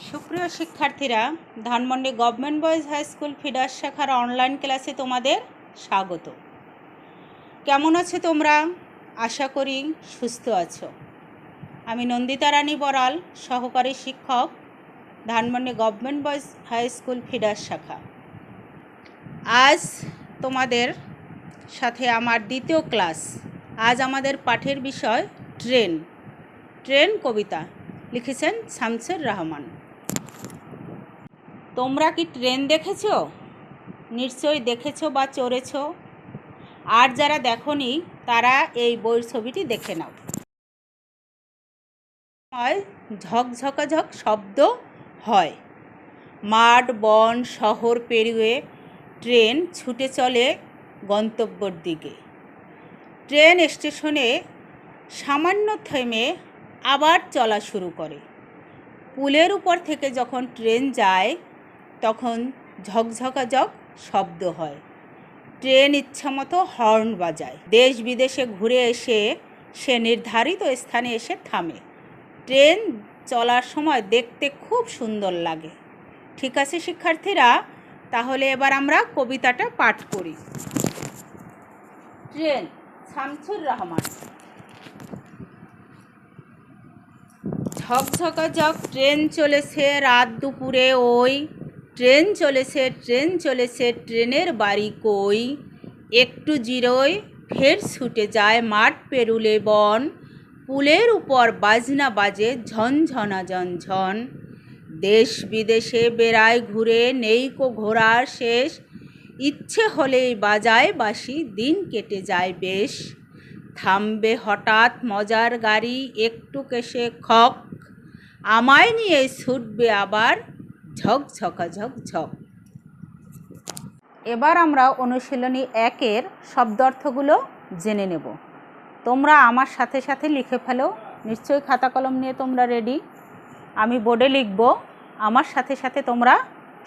সুপ্রিয় শিক্ষার্থীরা, Dhanmondi government boys high school feeder শাখার অনলাইন ক্লাসে তোমাদের স্বাগত। কেমন আছো তোমরা? আশা করি সুস্থ আছো। আমি নন্দিতা রানী বড়াল, সহকারী শিক্ষক, Dhanmondi government boys high school feeder শাখা। আজ তোমাদের সাথে আমার দ্বিতীয় ক্লাস। আজ আমাদের পাঠের বিষয় ট্রেন। ট্রেন কবিতা লিখেছেন শামসুর রহমান। তোমরা কি ট্রেন দেখেছো? নিশ্চয়ই দেখেছো বা চড়েছো। আর যারা দেখোনি তারা এই বইয়ের ছবিটি দেখে নাও। ঝকঝকাঝক শব্দ হয়। মাঠ, বন, শহর পেরিয়ে ট্রেন ছুটে চলে গন্তব্যের দিকে। ট্রেন স্টেশনে সামান্য থেমে আবার চলা শুরু করে। পুলের উপর থেকে যখন ট্রেন যায় তখন ঝকঝকাঝক শব্দ হয়। ট্রেন ইচ্ছামতো হর্ন বাজায়। দেশ বিদেশে ঘুরে এসে সে নির্ধারিত স্থানে এসে থামে। ট্রেন চলার সময় দেখতে খুব সুন্দর লাগে। ঠিক আছে শিক্ষার্থীরা, তাহলে এবার আমরা কবিতাটা পাঠ করি। ট্রেন, শামসুর রহমান। ঝকঝকাঝক ট্রেন চলেছে রাত দুপুরে ওই। ট্রেন চলেছে ট্রেনের বাড়ি কই। একটু জিরোয় ফের ছুটে যায় মাঠ পেরুলে বন। পুলের উপর বাজনা বাজে ঝনঝনা ঝনঝন। দেশ বিদেশে বেড়ায় ঘুরে নেইকো ঘোরার শেষ। ইচ্ছে হলেই বাজায় বাঁশি, দিন কেটে যায় বেশ। থামবে হঠাৎ মজার গাড়ি, একটু কেশে খক। আমায় নিয়ে ছুটবে আবার ঝকঝকাঝক ঝক। এবার আমরা অনুশীলনী 1-এর শব্দার্থগুলো জেনে নেব। তোমরা আমার সাথে সাথে লিখে ফেলো। নিশ্চয়ই খাতা কলম নিয়ে তোমরা রেডি। আমি বোর্ডে লিখব, আমার সাথে সাথে তোমরা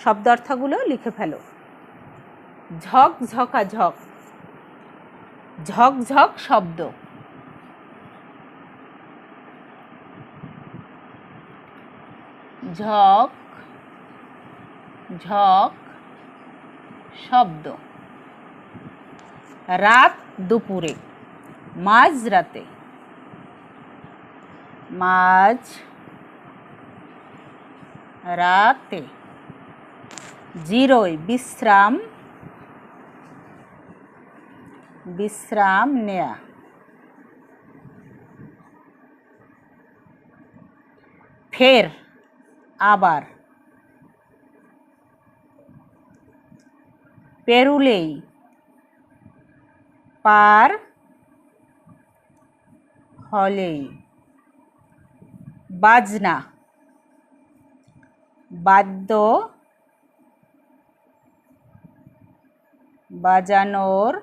শব্দার্থগুলো লিখে ফেলো। ঝকঝকাঝক, ঝকঝক শব্দ। ঝক ঝক শব্দ। রাত দুপুরে, মাঝরাতে, মাঝ রাতে। জিরোয় বিশ্রাম, বিশ্রাম নেয়া। ফের, আবার। পেরুলেই, পার হলেই। বাজনা, বাদ্য, বাজানোর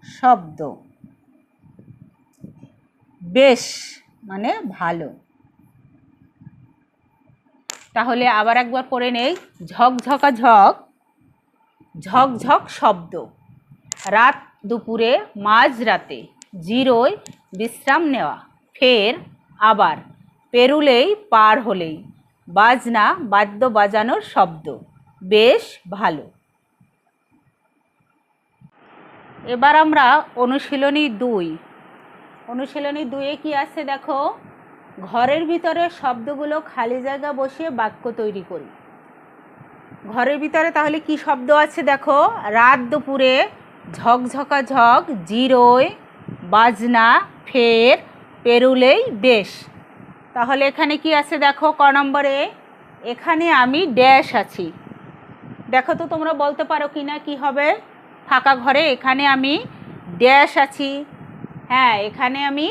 শব্দ। বেশ মানে ভালো। তাহলে আবার একবার পড়ে নেই। ঝকঝকাঝক, ঝকঝক শব্দ। রাত দুপুরে, মাঝরাতে। জিরোয় বিশ্রাম নেওয়া। ফের, আবার। পেরুলেই, পার হলেই। বাজনা, বাদ্য বাজানোর শব্দ। বেশ ভালো। এবার আমরা অনুশীলনী 2। অনুশীলনী 2-এ কি আছে দেখো। ঘরের ভিতরে শব্দগুলো খালি জায়গা বসিয়ে বাক্য তৈরি করি। ঘরের ভিতরে তাহলে কি শব্দ আছে দেখো। রাত দুপুরে, ঝকঝকাঝক, জিরোয়, বাজনা, ফের, পেরুলেই, বেশ। তাহলে এখানে কি আছে দেখো ক নম্বরে। এখানে আমি ড্যাশ আছি। দেখো তো তোমরা বলতে পারো কি না কি হবে। ফাঁকা ঘরে এখানে আমি ড্যাশ আছি। হ্যাঁ, এখানে আমি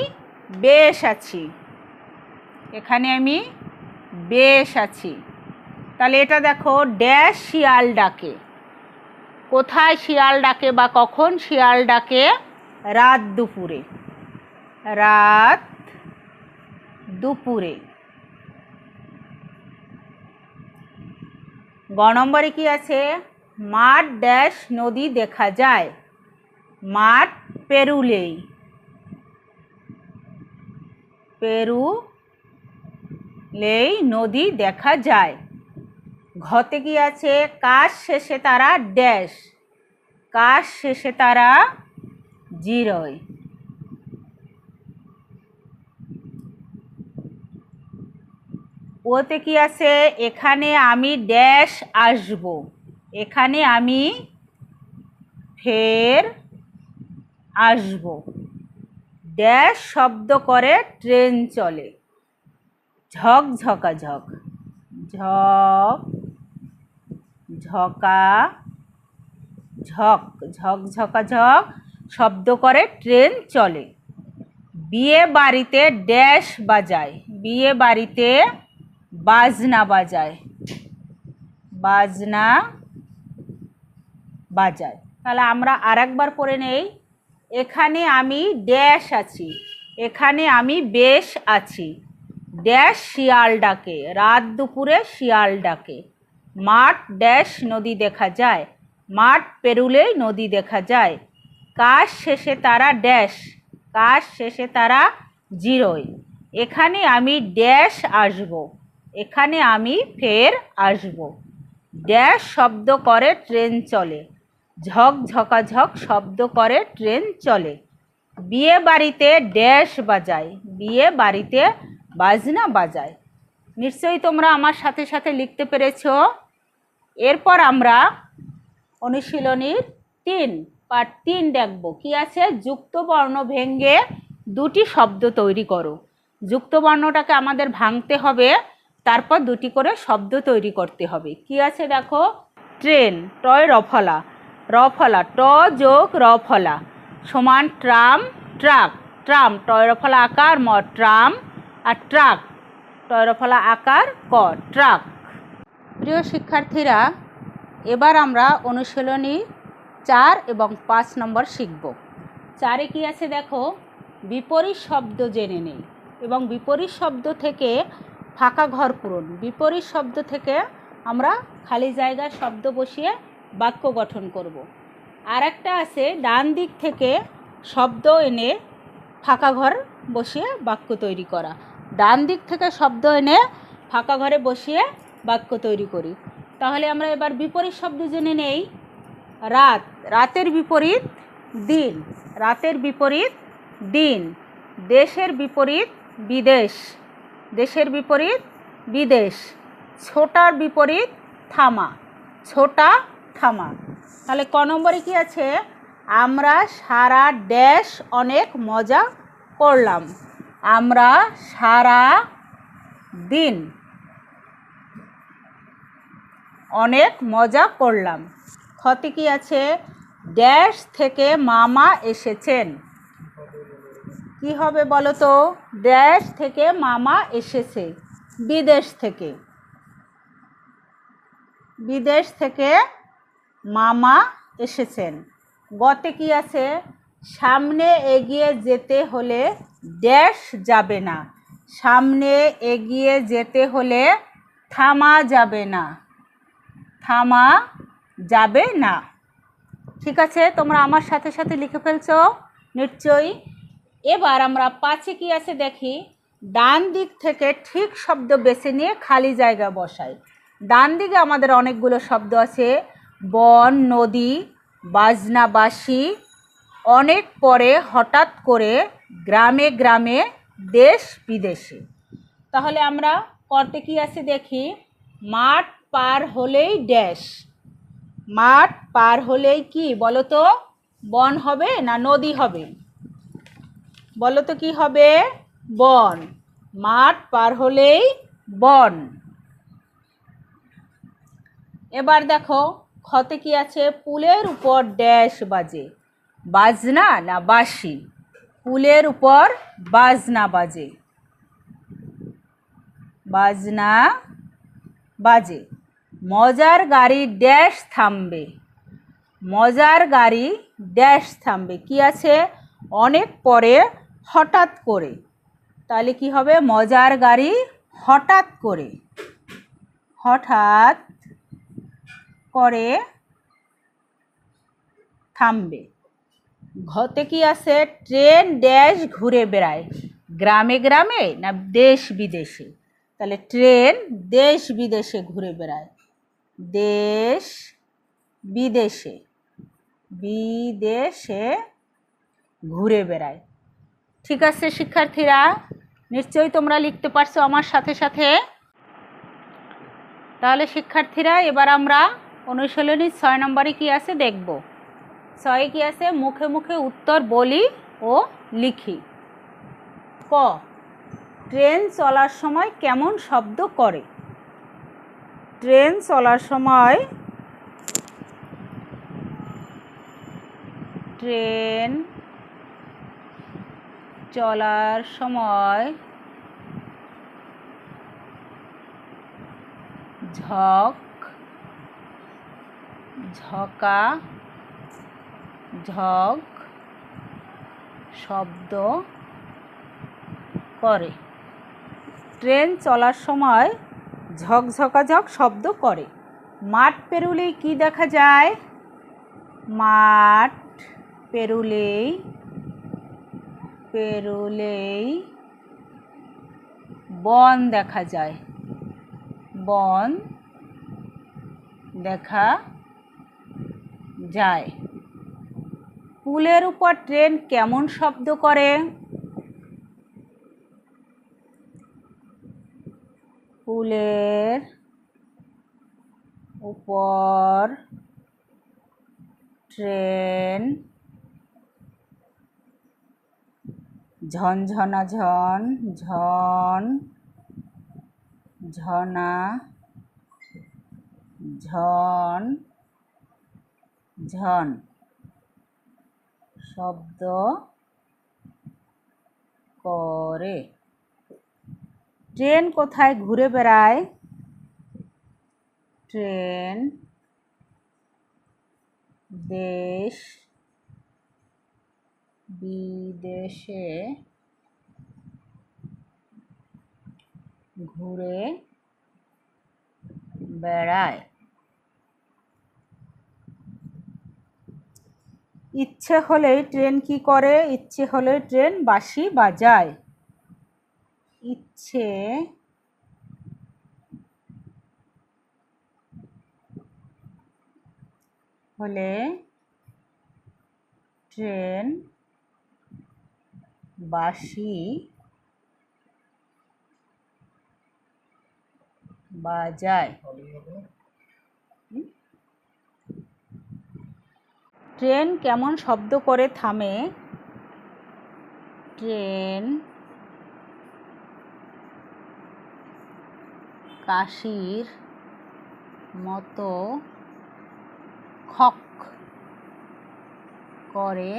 বেশ আছি। এখানে আমি বেশ আছি। তাহলে এটা দেখো, ড্যাশ শিয়াল ডাকে। কোথায় শিয়াল ডাকে বা কখন শিয়াল ডাকে? রাত দুপুরে। রাত দুপুরে। গ নম্বরে কি আছে। মাঠ ড্যাশ নদী দেখা যায়। মাঠ পেরুলেই, লেই নদী দেখা যায়। ঘতে কি আছে, কাজ শেষে তারা ড্যাশ, কাজ শেষে তারা জিরোয়। ওতে কি আছে, এখানে আমি ড্যাশ আসব, এখানে আমি ফের আসব। ড্যাশ শব্দ করে ট্রেন চলে। ঝক ঝকা ঝক, ঝক ঝকা ঝক, ঝক ঝকা ঝক শব্দ করে ট্রেন চলে। বিয়ে বাড়িতে ড্যাশ বাজায়, বিয়ে বাড়িতে বাজনা বাজায়, বাজনা বাজায়। তাহলে আমরা আরেকবার পড়ে নেই। এখানে আমি ড্যাশ আছি, এখানে আমি বেশ আছি। ড্যাশ শিয়াল ডাকে, রাত দুপুরে শিয়াল ডাকে। মাঠ ড্যাশ নদী দেখা যায়, মাঠ পেরুলেই নদী দেখা যায়। কাজ শেষে তারা ড্যাশ, কাজ শেষে তারা জিরোয়। এখানে আমি ড্যাশ আসব, এখানে আমি ফের আসব। ড্যাশ শব্দ করে ট্রেন চলে। ঝক ঝকাঝক শব্দ করে ট্রেন চলে। বিয়ে বাড়িতে ড্যাশ বাজায়, বিয়ে বাড়িতে বাজনা বাজায়। নিশ্চয়ই তোমরা আমার সাথে সাথে লিখতে পেরেছো। এরপর আমরা অনুশীলনীর 3 পার্ট 3 দেখব। কি আছে, যুক্ত বর্ণ ভেঙে দুটি শব্দ তৈরি করো। যুক্ত বর্ণটাকে আমাদের ভাঙতে হবে, তারপর দুটি করে শব্দ তৈরি করতে হবে। কি আছে দেখো, ট্রেন, টয় রফলা, রফলা ট যোগ রফলা সমান ট্রাম, ট্রাক, ট্রাম টয় রফলা আকার ম ট্রাম, আর ট্রাক টয় রফলা আকার ক ট্রাক। প্রিয় শিক্ষার্থীরা, এবার আমরা অনুশীলনী 4 এবং 5 নম্বর শিখব। 4-এ কি আছে দেখো, বিপরীত শব্দ জেনে নেই এবং বিপরীত শব্দ থেকে ফাঁকা ঘর পূরণ। বিপরীত শব্দ থেকে আমরা খালি জায়গায় শব্দ বসিয়ে বাক্য গঠন করব। আর একটা আছে ডান দিক থেকে শব্দ এনে ফাঁকা ঘর বসিয়ে বাক্য তৈরি করা। ডান দিক থেকে শব্দ এনে ফাঁকা ঘরে বসিয়ে বাক্য তৈরি করি। তাহলে আমরা এবার বিপরীত শব্দ জেনে নেই। রাত, রাতের বিপরীত দিন, রাতের বিপরীত দিন। দেশের বিপরীত বিদেশ, দেশের বিপরীত বিদেশ। ছোটার বিপরীত থামা, ছোটা থামা। তাহলে ক নম্বরে কি আছে, আমরা সারা ড্যাশ অনেক মজা করলাম, আমরা সারা দিন অনেক মজা করলাম। ক্ষতে কি আছে, ড্যাশ থেকে মামা এসেছেন। কি হবে বলো তো, ড্যাশ থেকে মামা এসেছে, বিদেশ থেকে, বিদেশ থেকে মামা এসেছেন। গতে কি আছে, সামনে এগিয়ে যেতে হলে ড্যাশ যাবে না, সামনে এগিয়ে যেতে হলে থামা যাবে না, থামা যাবে না। ঠিক আছে, তোমরা আমার সাথে সাথে লিখে ফেলছো নিশ্চয়ই। এবার আমরা 5-এ কি আছে দেখি। ডান দিক থেকে ঠিক শব্দ বেছে নিয়ে খালি জায়গা বসাই। ডান দিকে আমাদের অনেকগুলো শব্দ আছে, বন, নদী, বাজনা, বাঁশি, অনেক পরে, হঠাৎ করে, গ্রামে গ্রামে, দেশ বিদেশে। তাহলে আমরা করতে কি আছে দেখি। মাঠ পার হলেই ড্যাশ, মাঠ পার হলেই কি বলো তো, বন হবে না নদী হবে? বলো তো কি হবে, বন। মাঠ পার হলেই বন। এবার দেখো ক্ষতে কি আছে, পুলের উপর ড্যাশ বাজে, বাজনা না বাঁশি? পুলের উপর বাজনা বাজে, বাজনা বাজে। মজার গাড়ি ড্যাশ থামবে, মজার গাড়ি ড্যাশ থামবে। কি আছে, অনেক পরে, হঠাৎ করে। তাহলে কি হবে, মজার গাড়ি হঠাৎ করে, হঠাৎ করে থামবে। ঘতে কি আছে, ট্রেন ড্যাশ ঘুরে বেড়ায়, গ্রামে গ্রামে না দেশ বিদেশে? তাহলে ট্রেন দেশ বিদেশে ঘুরে বেড়ায়, দেশ বিদেশে বিদেশে ঘুরে বেড়ায়। ঠিক আছে শিক্ষার্থীরা, নিশ্চয়ই তোমরা লিখতে পারছো আমার সাথে সাথে। তাহলে শিক্ষার্থীরা এবার আমরা অনুশীলনী 6 নম্বরে কি আছে দেখব। 6 কি আছে, মুখে মুখে উত্তর বলি ও লিখি। ক, ট্রেন চলার সময় কেমন শব্দ করে? ট্রেন চলার সময় ট্রেন চলার সময় ঝক ঝকা ঝক শব্দ করে। ট্রেন চলার সময় ঝকঝকাঝক শব্দ করে। মাঠ পেরুলেই কি দেখা যায়? মাঠ পেরুলেই বন দেখা যায়, বন দেখা যায়। পুলের উপর ট্রেন কেমন শব্দ করে? পুলের উপর ট্রেন ঝনঝনা ঝন ঝন ঝনা ঝন ঝন শব্দ করে। ট্রেন কোথায় ঘুরে বেড়ায়? ট্রেন দেশ বিদেশে ঘুরে বেড়ায়। ইচ্ছে হলেই ট্রেন কি করে? ইচ্ছে হলে ট্রেন বাঁশি বাজায়। ইচ্ছে হলে ট্রেন বাঁশি বাজায়। ট্রেন কেমন শব্দ করে থামে? ট্রেন কাশির মতো খক করে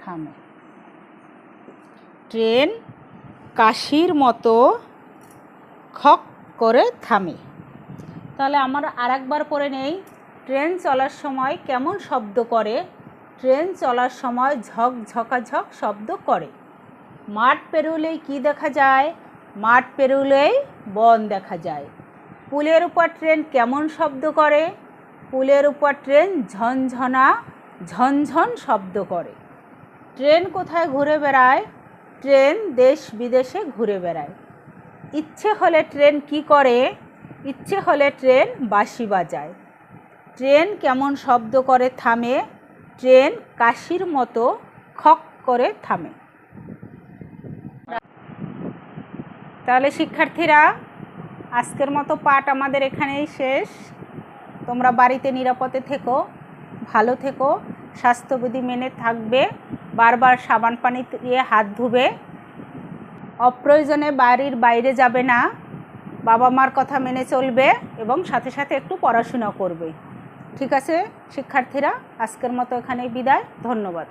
থামে। ট্রেন কাশির মতো খক করে থামে। তাহলে আমরা আরেকবার পড়ে নেই। ট্রেন চলার সময় কেমন শব্দ করে? ট্রেন চলার সময় ঝক ঝকাঝক শব্দ করে। মাঠ পেরুলেই কি দেখা যায়? মাঠ পেরুলেই বন দেখা যায়। পুলের উপর ট্রেন কেমন শব্দ করে? পুলের উপর ট্রেন ঝনঝনা ঝনঝন শব্দ করে। ট্রেন কোথায় ঘুরে বেড়ায়? ট্রেন দেশ বিদেশে ঘুরে বেড়ায়। ইচ্ছে হলে ট্রেন কি করে? ইচ্ছে হলে ট্রেন বাঁশি বাজায়। ট্রেন কেমন শব্দ করে থামে? ট্রেন কাশির মতো খক করে থামে। তাহলে শিক্ষার্থীরা, আজকের মতো পাঠ আমাদের এখানেই শেষ। তোমরা বাড়িতে নিরাপদে থেকো, ভালো থেকো, স্বাস্থ্যবিধি মেনে থাকবে, বারবার সাবান পানি দিয়ে হাত ধুবে, অপ্রয়োজনে বাড়ির বাইরে যাবে না, বাবা মার কথা মেনে চলবে এবং সাথে সাথে একটু পড়াশোনা করবে। ঠিক আছে শিক্ষার্থীরা, আজকের মতো এখানেই বিদায়। ধন্যবাদ।